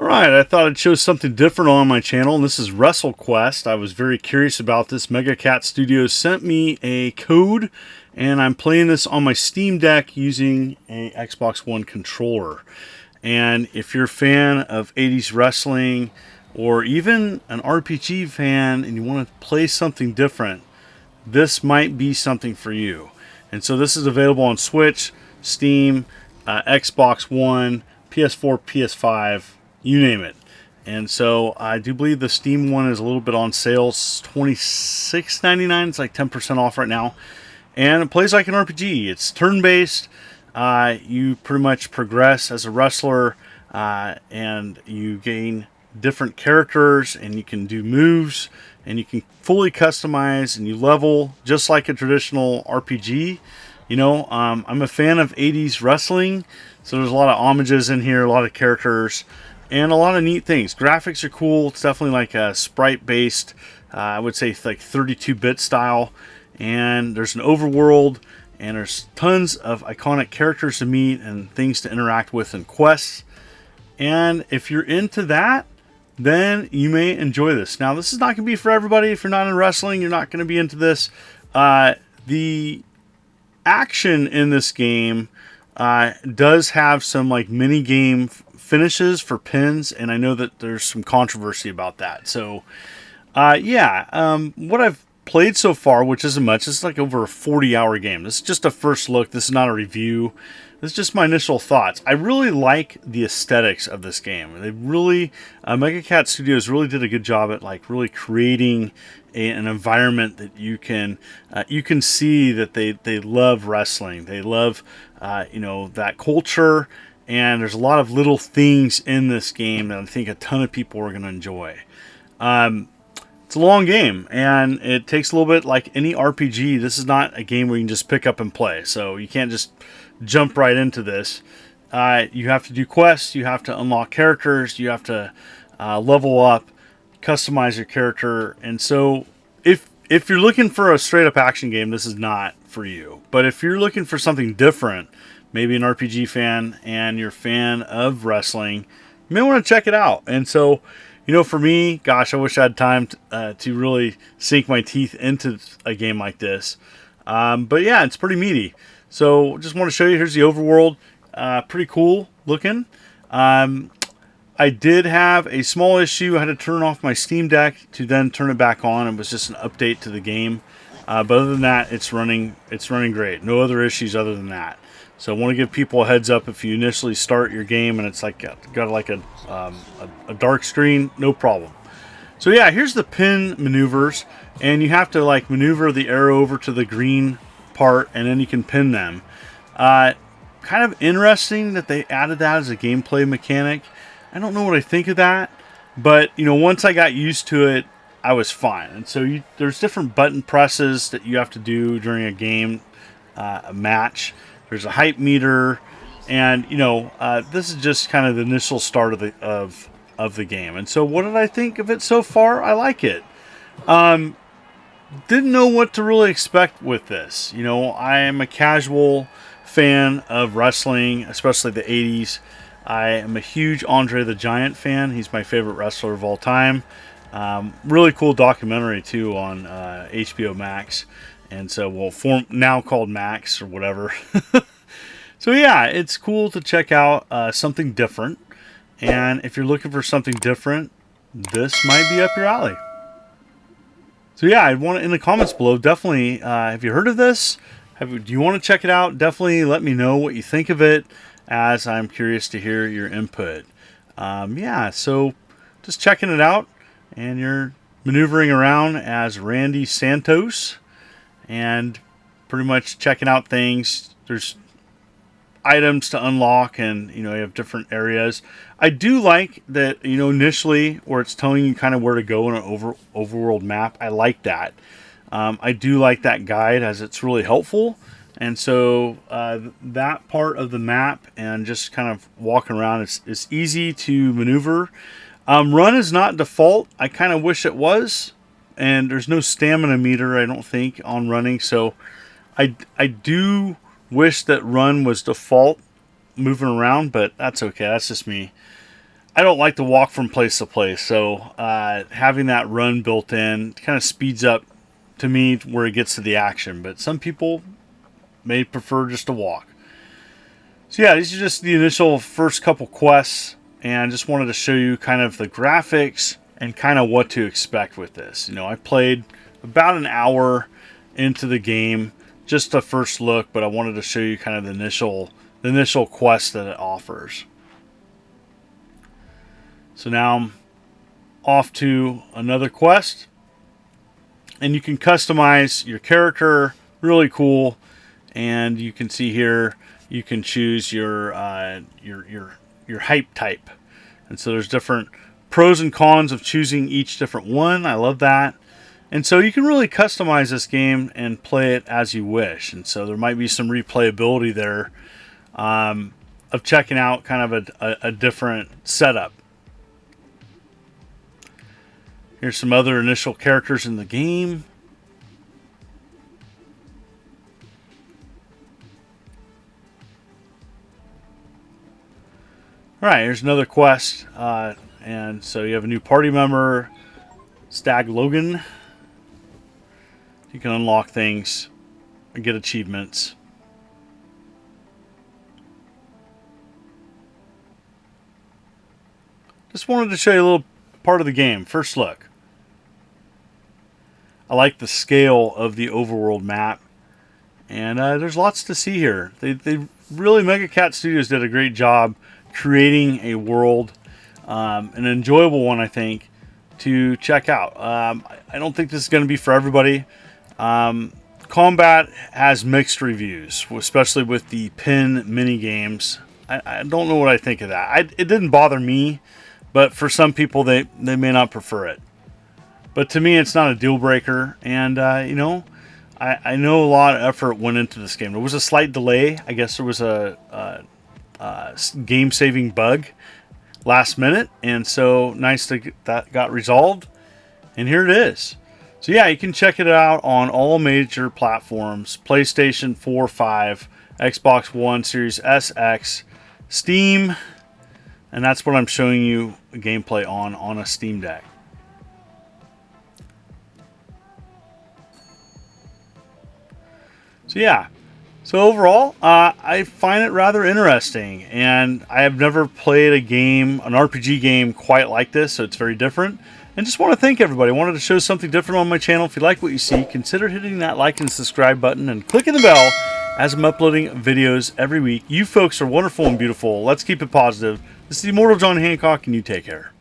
Alright, I thought I'd show something different on my channel, and this is Wrestlequest. I was very curious about this. Mega Cat Studios sent me a code, and I'm playing this on my Steam Deck using a Xbox One controller. And if you're a fan of 80s wrestling, or even an RPG fan, and you want to play something different, this might be something for you. And so this is available on Switch, Steam, Xbox One, PS4, PS5, you name it. And so I do believe the Steam one is a little bit on sale. It's $26.99. It's like 10% off right now. And it plays like an RPG. It's turn-based. You pretty much progress as a wrestler, and you gain different characters, and you can do moves, and you can fully customize, and you level just like a traditional RPG. You know, I'm a fan of 80s wrestling, so there's a lot of homages in here, a lot of characters, and a lot of neat things. Graphics are cool. It's definitely like a sprite-based, I would say like 32-bit style. And there's an overworld, and there's tons of iconic characters to meet and things to interact with in quests. And if you're into that, then you may enjoy this. Now, this is not going to be for everybody. If you're not in wrestling, you're not going to be into this. The action in this game does have some like mini game finishes for pins, and I know that there's some controversy about that. So what I've played so far, which isn't much, it's like over a 40-hour game. This is just a first look. This is not a review. This is just my initial thoughts. I really like the aesthetics of this game. They really, Mega Cat Studios really did a good job at like really creating an environment that you can see that they love wrestling. They love that culture, and there's a lot of little things in this game that I think a ton of people are going to enjoy. It's a long game, and it takes a little bit like any RPG. This is not a game where you can just pick up and play, so you can't just jump right into this. You have to do quests, you have to unlock characters, you have to level up, customize your character. And so if you're looking for a straight up action game, this is not for you. But if you're looking for something different, maybe an RPG fan and you're a fan of wrestling, you may want to check it out. And so, for me, gosh, I wish I had time to really sink my teeth into a game like this. But yeah, it's pretty meaty. So just want to show you, here's the overworld. Pretty cool looking. I did have a small issue. I had to turn off my Steam Deck to then turn it back on. It was just an update to the game. But other than that, it's running great. No other issues other than that. So I want to give people a heads up if you initially start your game and it's like got like a dark screen, no problem. So yeah, here's the pin maneuvers, and you have to like maneuver the arrow over to the green part, and then you can pin them. Kind of interesting that they added that as a gameplay mechanic. I don't know what I think of that, but once I got used to it, I was fine. And so there's different button presses that you have to do during a game, a match. There's a hype meter, and this is just kind of the initial start of the game. And so what did I think of it so far? I like it. Didn't know what to really expect with this. I am a casual fan of wrestling, especially the 80s. I am a huge Andre the Giant fan. He's my favorite wrestler of all time. Really cool documentary too on HBO Max. And so, now called Max or whatever. So yeah, it's cool to check out something different. And if you're looking for something different, this might be up your alley. So yeah, I want in the comments below, definitely, have you heard of this? Do you want to check it out? Definitely let me know what you think of it, as I'm curious to hear your input. Yeah, so just checking it out, and you're maneuvering around as Randy Santos, and pretty much checking out things. There's items to unlock, and you have different areas. I do like that initially where it's telling you kind of where to go in an overworld map. I like that. I do like that guide, as it's really helpful. And so that part of the map and just kind of walking around is easy to maneuver. Run is not default. I kind of wish it was. And there's no stamina meter, I don't think, on running. So I do wish that run was default moving around, but that's okay. That's just me. I don't like to walk from place to place, so having that run built in kind of speeds up to me where it gets to the action. But some people may prefer just to walk. So yeah, these are just the initial first couple quests, and just wanted to show you kind of the graphics and kind of what to expect with this. You know, I played about an hour into the game, just a first look, but I wanted to show you kind of the initial quest that it offers. So now I'm off to another quest, and you can customize your character, really cool. And you can see here you can choose your hype type, and so there's different pros and cons of choosing each different one. I love that. And so you can really customize this game and play it as you wish. And so there might be some replayability there of checking out kind of a different setup. Here's some other initial characters in the game. Alright, here's another quest. And so you have a new party member, Stag Logan. You can unlock things and get achievements. Just wanted to show you a little part of the game. First look. I like the scale of the overworld map. And there's lots to see here. They really, Mega Cat Studios did a great job creating a world, an enjoyable one, I think, to check out. I don't think this is going to be for everybody. Combat has mixed reviews, especially with the pin mini games. I don't know what I think of that. It didn't bother me, but for some people they may not prefer it. But to me, it's not a deal breaker. And you know, I know a lot of effort went into this game. There was a slight delay. I guess there was a game-saving bug last minute, and so nice that that got resolved, and here it is. So yeah, you can check it out on all major platforms: PlayStation 4, 5, Xbox One, Series S, X, Steam, and that's what I'm showing you gameplay on a Steam Deck. So yeah. So overall, I find it rather interesting, and I have never played a game, an RPG game, quite like this, so it's very different. And just want to thank everybody. I wanted to show something different on my channel. If you like what you see, consider hitting that like and subscribe button and clicking the bell as I'm uploading videos every week. You folks are wonderful and beautiful. Let's keep it positive. This is the Immortal John Hancock, and you take care.